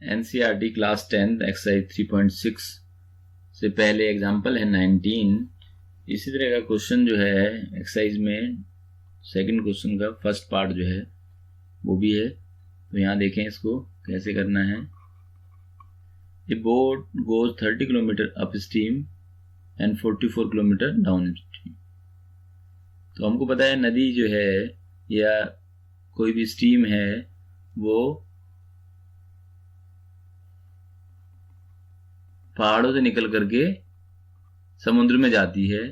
NCERT class 10 exercise 3.6 से पहले example है 19। इसी तरह का क्वेश्चन जो है एक्सरसाइज में सेकंड क्वेश्चन का फर्स्ट पार्ट जो है वो भी है। तो यहाँ देखें इसको कैसे करना है। ए boat goes 30 kilometre up stream and 44 kilometre down stream. तो हमको पता है नदी जो है या कोई भी स्ट्रीम है वो पहाड़ों से निकल करके समुद्र में जाती है।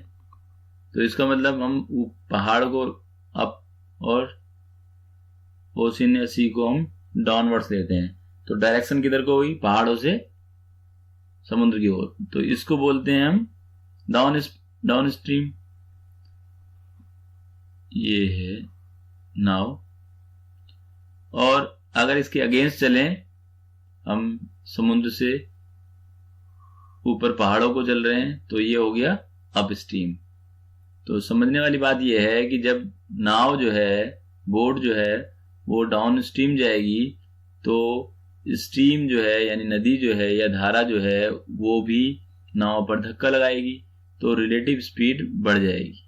तो इसका मतलब हम पहाड़ को अप और ओशन या सी को हम डाउनवर्ड्स लेते हैं। तो डायरेक्शन किधर को हुई? पहाड़ों से समुद्र की ओर। तो इसको बोलते हैं हम डाउन स्ट्रीम। ये है नाव। और अगर इसके अगेंस्ट चलें, हम समुद्र से ऊपर पहाड़ों को चल रहे हैं, तो ये हो गया अप स्ट्रीम। तो समझने वाली बात यह है कि जब नाव जो है, बोट जो है वो डाउन स्ट्रीम जाएगी तो स्ट्रीम जो है यानी नदी जो है या धारा जो है वो भी नाव पर धक्का लगाएगी, तो रिलेटिव स्पीड बढ़ जाएगी।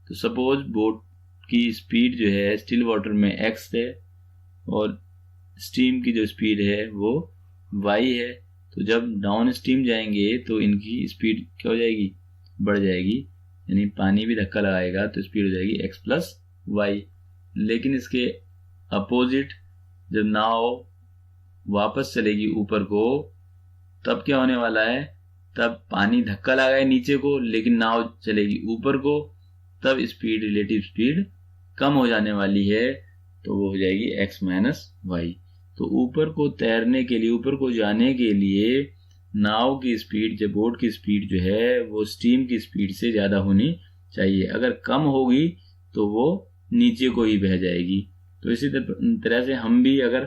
तो सपोज बोट की स्पीड जो है स्टिल वाटर में x है और स्ट्रीम की जो स्पीड है वो y है। तो जब डाउन स्ट्रीम जाएंगे तो इनकी स्पीड क्या हो जाएगी? बढ़ जाएगी, यानी पानी भी धक्का लगाएगा तो स्पीड हो जाएगी x प्लस वाई। लेकिन इसके अपोजिट जब नाव वापस चलेगी ऊपर को, तब क्या होने वाला है? तब पानी धक्का लगाए नीचे को, लेकिन नाव चलेगी ऊपर को, तब स्पीड रिलेटिव स्पीड कम हो जाने वाली है, तो वो हो जाएगी x माइनस वाई। तो ऊपर को तैरने के लिए, ऊपर को जाने के लिए नाव की स्पीड, जब बोट की स्पीड जो है वो स्ट्रीम की स्पीड से ज्यादा होनी चाहिए। अगर कम होगी तो वो नीचे को ही बह जाएगी। तो इसी तरह से हम भी अगर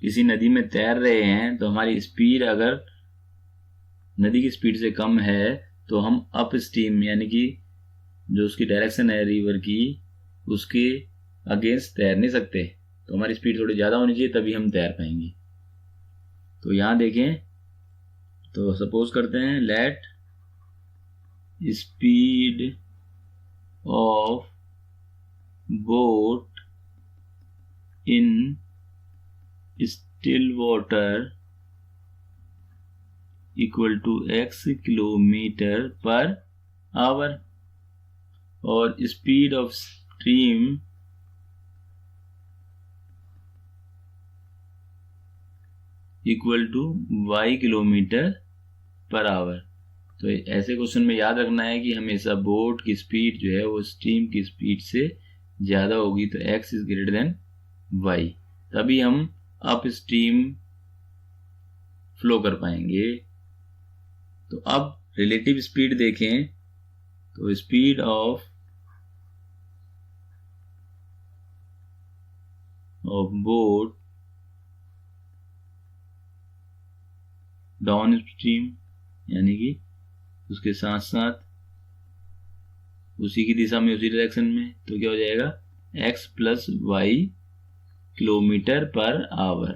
किसी नदी में तैर रहे हैं तो हमारी स्पीड अगर नदी की स्पीड से कम है तो हम अप स्ट्रीम यानी कि जो उसकी डायरेक्शन है रिवर की, उसके अगेंस्ट तैर नहीं सकते। तो हमारी स्पीड थोड़ी ज्यादा होनी चाहिए, तभी हम तैर पाएंगे। तो यहां देखें, तो सपोज करते हैं let speed of boat in still water equal to x kilometre per hour और speed of stream equal to y kilometre per hour. तो ऐसे क्वेश्चन में याद रखना है कि हमेशा बोट की स्पीड जो है वो स्ट्रीम की स्पीड से ज्यादा होगी, तो x is greater than y, तभी हम अप स्ट्रीम फ्लो कर पाएंगे। तो अब रिलेटिव स्पीड देखें, तो speed of boat down stream यानी कि उसके साथ साथ उसी की दिशा में, उसी डायरेक्शन में, तो क्या हो जाएगा? x plus y kilometre per hour.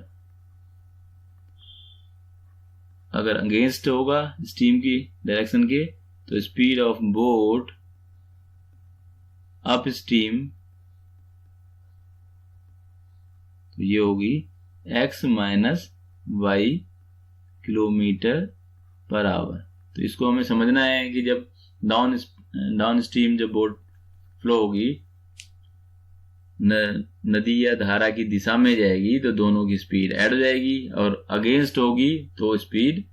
अगर अगेंस्ट होगा स्ट्रीम की डायरेक्शन के, तो speed of boat upstream, तो ये होगी x minus y kilometre per hour. तो इसको हमें समझना है कि जब डाउन स्ट्रीम जब बोट फ्लो होगी, नदी या धारा की दिशा में जाएगी तो दोनों की स्पीड ऐड हो जाएगी, और अगेंस्ट होगी तो स्पीड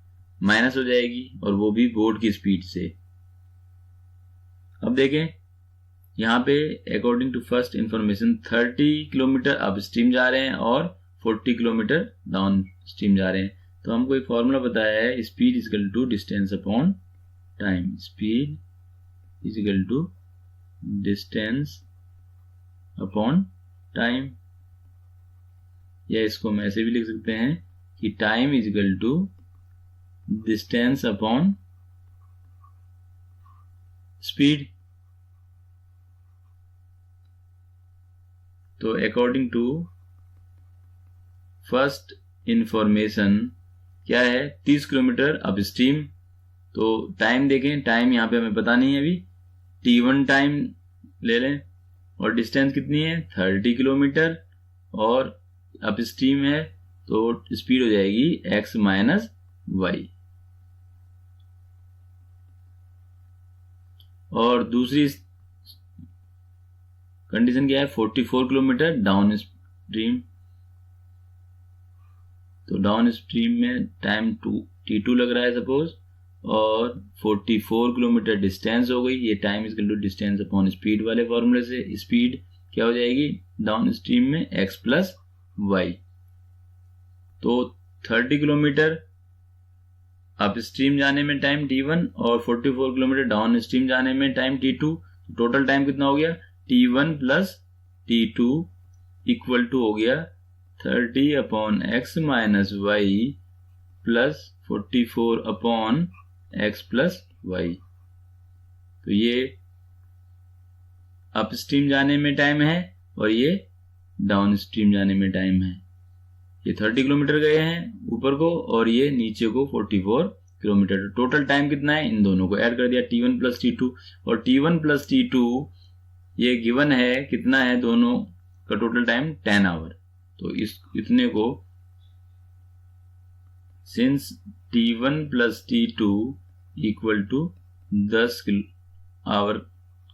माइनस हो जाएगी, और वो भी बोट की स्पीड से। अब देखें यहाँ पे according to first information 30 kilometre upstream जा रहे हैं और 40 किलोमीटर डाउन स्ट्रीम जा रहे हैं। तो हमको एक फॉर्मूला बताया है, speed is equal to distance upon time. Speed is equal to distance upon time, या इसको हम ऐसे भी लिख सकते हैं कि time is equal to distance upon speed. तो अकॉर्डिंग टू फर्स्ट इंफॉर्मेशन क्या है 30 किलोमीटर अप स्ट्रीम। तो टाइम देखें, टाइम यहाँ पे हमें पता नहीं है अभी, t1 टाइम ले लें और डिस्टेंस कितनी है 30 किलोमीटर और अप स्ट्रीम है तो स्पीड हो जाएगी x माइनस वाई। और दूसरी कंडीशन क्या है 44 किलोमीटर डाउन स्ट्रीम। तो डाउन स्ट्रीम में टाइम t2 लग रहा है सपोज और 44 किलोमीटर डिस्टेंस हो गई। ये time is equal to distance upon speed वाले फॉर्मूले से स्पीड क्या हो जाएगी डाउन स्ट्रीम में x प्लस वाई। तो 30 किलोमीटर अप स्ट्रीम जाने में टाइम t1 और 44 किलोमीटर डाउन स्ट्रीम जाने में टाइम t2। टोटल टाइम कितना हो गया t1 plus t2 equal to हो गया 30 upon x minus y plus 44 upon x plus y. तो ये अप स्ट्रीम जाने में टाइम है और ये डाउन स्ट्रीम जाने में टाइम है। ये 30 किलोमीटर गए हैं ऊपर को और ये नीचे को 44 किलोमीटर। टोटल टाइम कितना है इन दोनों को ऐड कर दिया t1 प्लस t2 और t1 प्लस t2 ये गिवन है कितना है दोनों का टोटल टाइम 10 आवर। तो इस इतने को since t1 plus t2 equal to 10 hour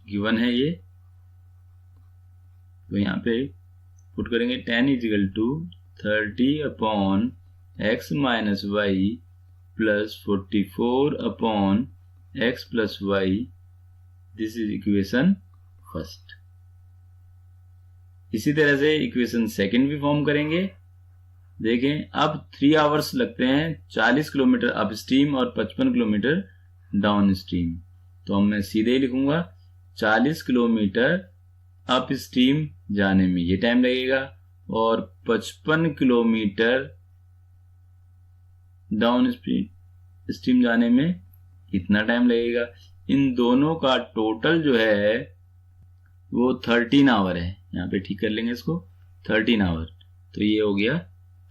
given है ये, तो यहाँ पे पुट करेंगे 10 equal to 30 upon x minus y plus 44 upon x plus y. This is equation first. इसी तरह से इक्वेशन सेकंड भी फॉर्म करेंगे। देखें अब 3 आवर्स लगते हैं 40 किलोमीटर अप स्ट्रीम और 55 किलोमीटर डाउन स्ट्रीम। तो मैं सीधे ही लिखूंगा 40 किलोमीटर अप स्ट्रीम जाने में ये टाइम लगेगा और 55 किलोमीटर डाउन स्ट्रीम जाने में इतना टाइम लगेगा। इन दोनों का टोटल जो है वो 13 आवर है। यहाँ पे ठीक कर लेंगे इसको 13 आवर। तो ये हो गया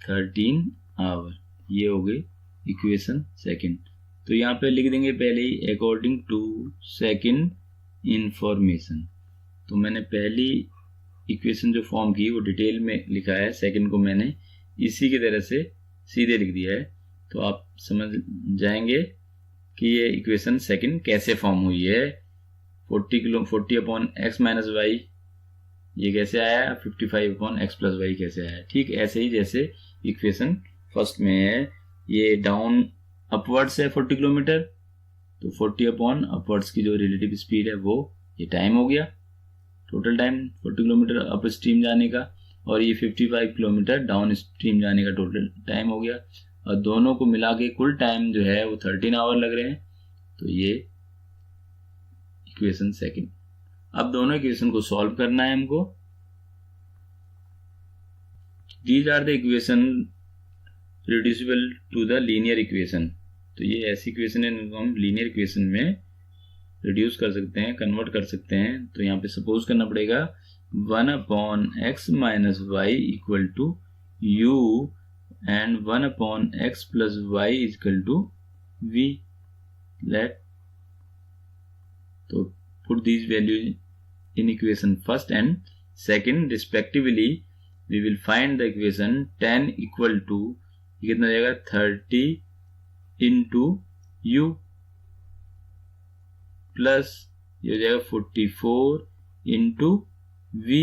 13 आवर। ये हो गई इक्वेशन सेकंड। तो यहाँ पे लिख देंगे पहले ही अकॉर्डिंग टू सेकंड इंफॉर्मेशन। तो मैंने पहली इक्वेशन जो फॉर्म की वो डिटेल में लिखा है, सेकंड को मैंने इसी की तरह से सीधे लिख दिया है। तो आप समझ जाएंगे कि ये इक्वेशन सेकंड कैसे फॉर्म हुई है। 40 अपॉन एक्स माइनस वाई ये कैसे आया, 55 अपॉन एक्स प्लस वाई कैसे आया। ठीक ऐसे ही जैसे इक्वेशन फर्स्ट में है, ये डाउन अपवर्ड्स है 40 किलोमीटर, तो 40 अपॉन अपवर्ड्स की जो रिलेटिव स्पीड है वो ये टाइम हो गया, total time 40 kilometre up stream जाने का, और ये 55 किलोमीटर डाउन स्ट्रीम जाने का टोटल टाइम हो गया। और दोनों को मिला के कुल टाइम जो है वो 13 आवर लग रहे हैं। तो ये इक्वेशन सेकंड। अब दोनों इक्वेशन को सॉल्व करना है हमको। These are the equation reducible to the linear equation. तो ये ऐसी इक्वेशन है जिनको हम लीनियर इक्वेशन में रिड्यूस कर सकते हैं, कन्वर्ट कर सकते हैं। तो यहाँ पे सपोज करना पड़ेगा 1 upon x minus y equal to u and 1 upon x plus y equal to v. Let तो put these values in equation first and second respectively. We will find the equation 10 equal to ये कितना जाएगा 30 into u plus ये हो जाएगा 44 into v।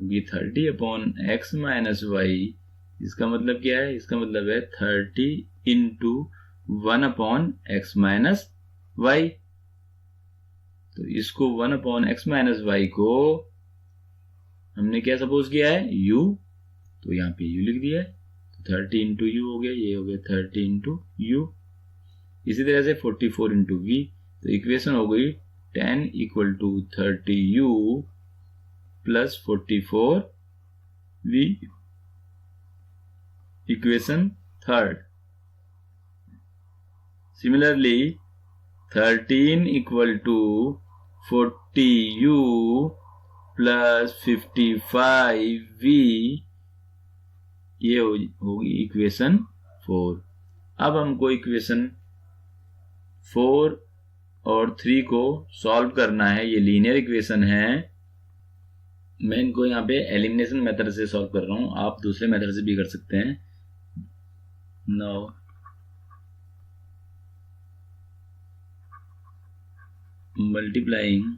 ये 30 upon x minus Y, इसका मतलब क्या है, इसका मतलब है 30 into 1 upon x minus y. तो इसको 1 अपॉन एक्स माइनस वाई को हमने क्या सपोज किया है u, तो यहाँ पे u लिख दिया है। तो 30 इंटू यू हो गया, ये हो गया 30 इंटू यू। इसी तरह से 44 इंटू वी। तो इक्वेशन हो गई 10 equal to 30 u plus 44 v। Equation third. Similarly 13 equal to 40u plus 55v ये होगी इक्वेशन 4। अब हमको इक्वेशन 4 और 3 को सॉल्व करना है। ये लीनियर इक्वेशन है। मैं इनको यहाँ पे एलिमिनेशन मेथड से सॉल्व कर रहा हूँ, आप दूसरे मेथड से भी कर सकते हैं। Now multiplying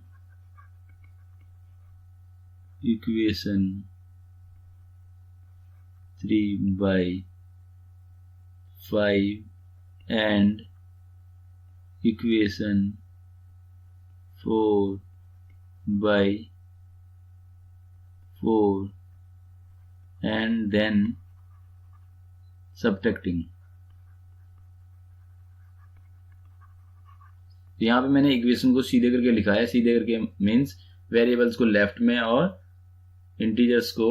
equation 3 by 5 and equation 4 by 4 and then subtracting। यहाँ पे मैंने इक्वेशन को सीधे करके लिखा है। सीधे करके मीन्स वेरिएबल्स को लेफ्ट में और इंटीजर्स को,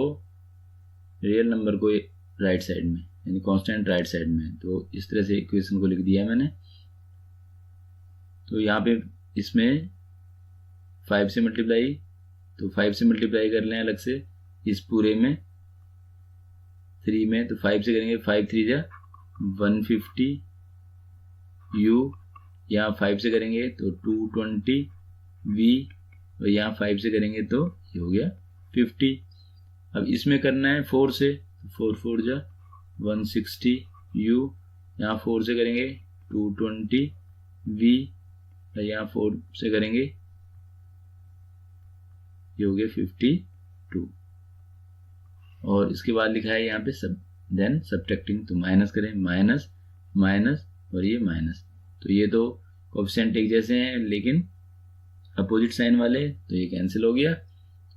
रियल नंबर को राइट साइड में, यानी कांस्टेंट राइट साइड में। तो इस तरह से इक्वेशन को लिख दिया है मैंने। तो यहाँ पे इसमें 5 से मल्टीप्लाई, तो 5 से मल्टीप्लाई कर लें अलग से इस पूरे में 3 में। तो 5 से करेंगे, 5 3 जा 150 u, यहाँ 5 से करेंगे तो 220 v, और यहाँ 5 से करेंगे तो ये हो गया 50। अब इसमें करना है 4 से, 4 4 जा 160 u, यहाँ 4 से करेंगे 220 v, और यहाँ 4 से करेंगे ये हो गया 52। और इसके बाद लिखा है यहाँ पे देन सब्ट्रैक्टिंग, तो माइनस करें, माइनस माइनस और ये माइनस। तो ये तो कोएफिशिएंट एक जैसे हैं लेकिन अपोजिट साइन वाले, तो ये कैंसिल हो गया।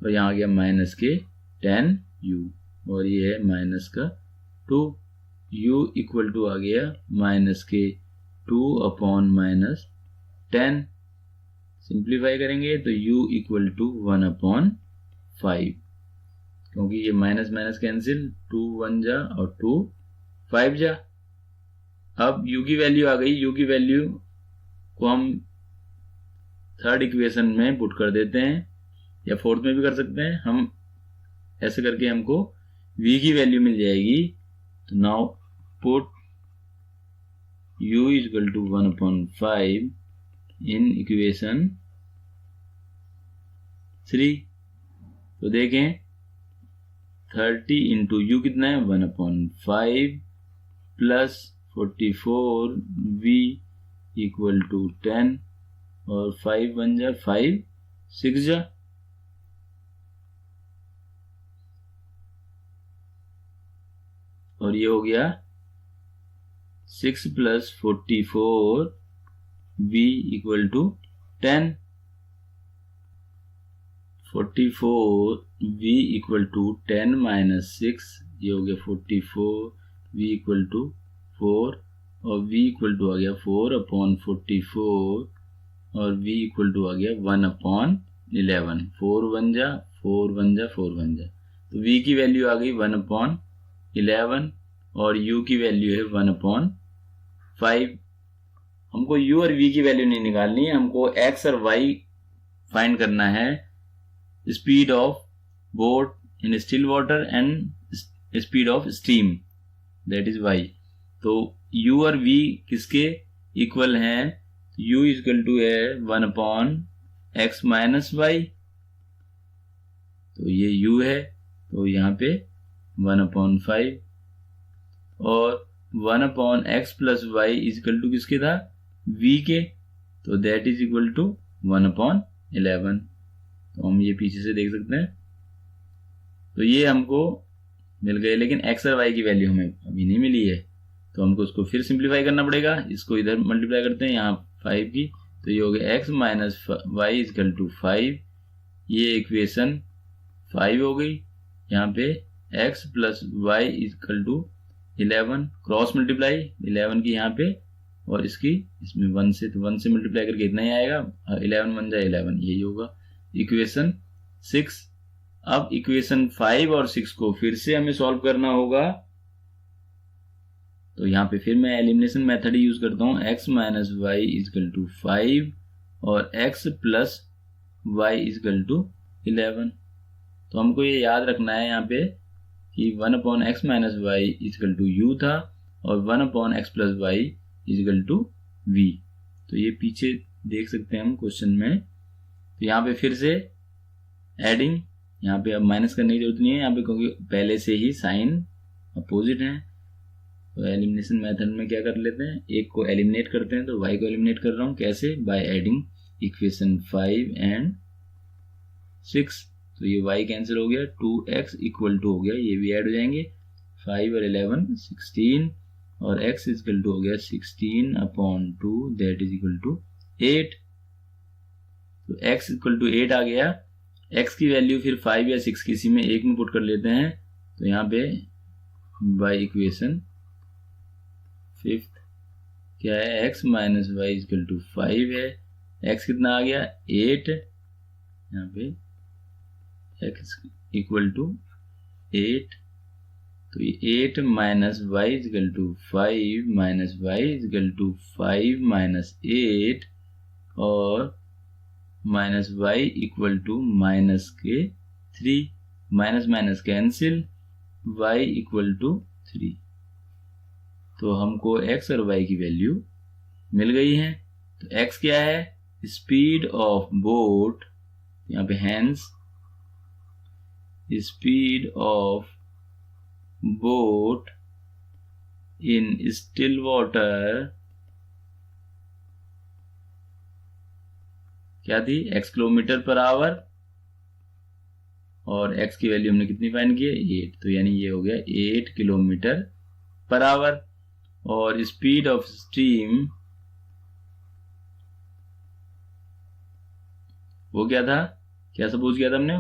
और यहाँ आ गया माइनस के 10u, और ये है माइनस का 2u इक्वल टू आ गया माइनस के 2 अपॉन माइनस 10। सिंप्लीफाई करेंगे तो u इक्वल टू 1 अपॉन 5, क्योंकि ये माइनस माइनस कैंसिल, 2 1 जा और 2 5 जा। अब u की वैल्यू आ गई। u की वैल्यू को हम थर्ड इक्वेशन में पुट कर देते हैं, या फोर्थ में भी कर सकते हैं हम। ऐसे करके हमको v की वैल्यू मिल जाएगी। तो now put u is equal to 1 upon 5 in equation 3। तो देखें 30 इंटू u कितना है 1 अपॉन 5 प्लस 44 v इक्वल टू 10, और 5 1 जा 5 6 जा, और ये हो गया 6 plus 44 v equal to 10। 44 v equal to 10 minus 6, ये हो गया 44 v इक्वल टू 4, और v इक्वल टू आ गया 4 अपॉन 44, और v इक्वल टू आ गया 1 अपॉन 11। 4 1 जा 4 1 जा 4 1 जा, तो v की वैल्यू आ गई 1 अपॉन 11, और u की वैल्यू है 1 अपॉन 5। हमको u और v की वैल्यू नहीं निकालनी है, हमको x और y फाइंड करना है। Speed of boat in still water and speed of steam, that is y। तो u और v किसके इक्वल हैं? u इक्वल टू है 1 अपॉन x माइनस वाई, तो ये u है, तो यहाँ पे 1 अपॉन 5, और 1 upon x plus y equal to किसके था? v के, तो that is equal to 1 upon 11। तो हम ये पीछे से देख सकते हैं। तो ये हमको मिल गए, लेकिन x और y की वैल्यू हमें अभी नहीं मिली है, तो हमको उसको फिर सिंप्लीफाई करना पड़ेगा। इसको इधर मल्टीप्लाई करते हैं यहाँ 5 की, तो ये हो गया x minus y equal to 5, ये इक्वेशन 5 हो गई। यहाँ पे x plus y equal to 11, cross multiply 11 की यहाँ पे, और इसकी इसमें 1 से, तो 1 से मल्टीप्लाई करके इतना ही आएगा, 11 1 जा 11, यही होगा इक्वेशन 6। अब इक्वेशन 5 और 6 को फिर से हमें सॉल्व करना होगा, तो यहाँ पे फिर मैं एलिमिनेशन मेथड ही यूज करता हूँ। x minus y equal to 5 और x plus y equal to 11। तो हमको ये याद रखना है यहाँ पे कि 1/x minus y equal to u था और 1/x plus y equal to v। तो ये पीछे देख सकते हैं हम क्वेश्चन में। तो यहाँ पे फिर से एडिंग, यहाँ पे अब माइनस करने की जरूरत नहीं है यहाँ पे, क्योंकि पहले से ही साइन अपोजिट है। तो एलिमिनेशन मेथड में क्या कर लेते हैं, एक को एलिमिनेट करते हैं। तो y को एलिमिनेट कर रहा हूँ कैसे, बाय एडिंग इक्वेशन 5 एंड 6। तो ये y कैंसिल हो गया, 2x इक्वल टू हो गया, ये भी ऐड हो जाएंगे, 5 और 11 16 और x इक्वल टू हो गया 16/2 दैट इज इक्वल टू 8। तो x इक्वल टू 8 आ गया। x की वैल्यू फिर 5 या 6 किसी में एक में पुट कर लेते हैं। तो यहाँ पे बाय इक्वेशन 5 क्या है, x minus y equal to 5 है। x कितना आ गया 8, यहाँ पे x इक्वल टू 8। तो ये 8 minus y equal to 5 minus y equal to 5 minus 8 और minus y equal to minus के 3, minus minus cancel, y equal to 3। तो हमको x और y की वैल्यू मिल गई है। तो x क्या है, स्पीड ऑफ बोट, यहाँ पे hence speed of boat in still water क्या थी, x किलोमीटर पर आवर, और x की वैल्यू हमने कितनी फाइंड की है 8। तो यानी ये हो गया 8 किलोमीटर पर आवर। और स्पीड ऑफ स्ट्रीम वो क्या था, क्या सपोज किया था हमने,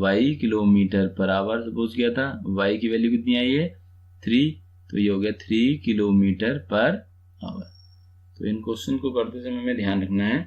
y kilometre per our suppose किया था। y की वैल्यू कितनी आई है 3, तो ये हो गया 3 किलोमीटर पर आवर। तो इन क्वेश्चन को करते समय हमें ध्यान रखना है